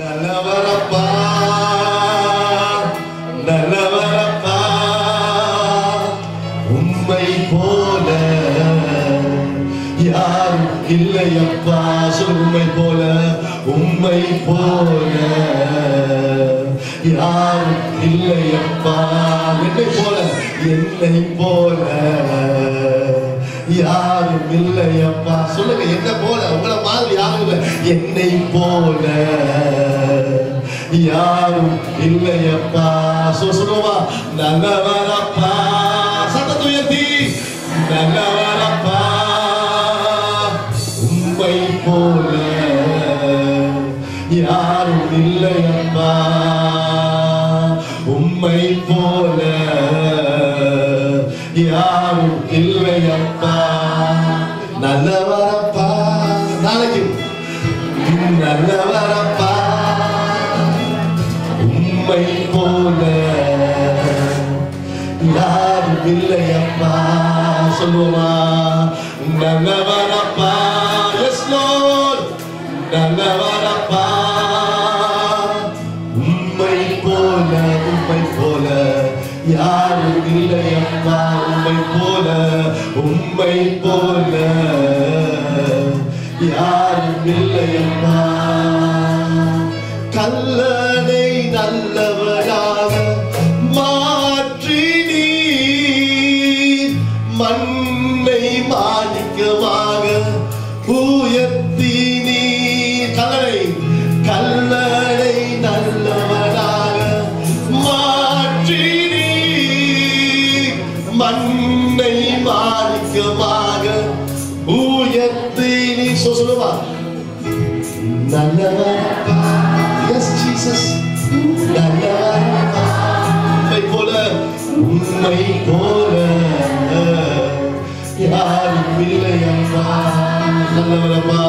நல்லவரப்பா நல்லவரப்பா உம்மை போல யாரும் இல்லையப்பா. உம்மை போல உம்மை போல யாரும் இல்லையப்பா. என்னை போல என்னை போல யாரும் இல்லையப்பா. சொல்லுங்க, என்ன போல உங்களை மாதிரி யாரும் இல்லை. என்னை போல யாரும் இல்லையப்பா. சொல்லுவா நல்லவரப்பா. சத்தத்தை உயர்த்தி நல்லவரப்பா உம்மை போல யாரும் இல்லையப்பா. உம்மை போல யாரும் இல்லையப்பா. நல்லவரப்பா. நாளைக்கு நல்லவரப்பா உம்மை போல யாரும் இல்லையப்பா. சொல்லுவா நல்லவரப்பா. எஸ் லார்ட் நல்லவரப்பா உம்மை போல யாரும் இல்லையப்பா. உம்மை போல யாரும் இல்லையப்பா. கல்லனை நல்லவராக மாற்றி நீர் மண்ணை மாணிக்கமாக உயர்த்தி நீர். கல்லனை நல்லவராக மாற்றி நீர் மண்ணை மாணிக்கமாக உயர்த்தி நீர். சொல்லுவா நல்லவரப்பா. S Jesus நல்லவரப்பா. உம்மை போல யாரும் இல்லையப்பா. நல்லவரப்பா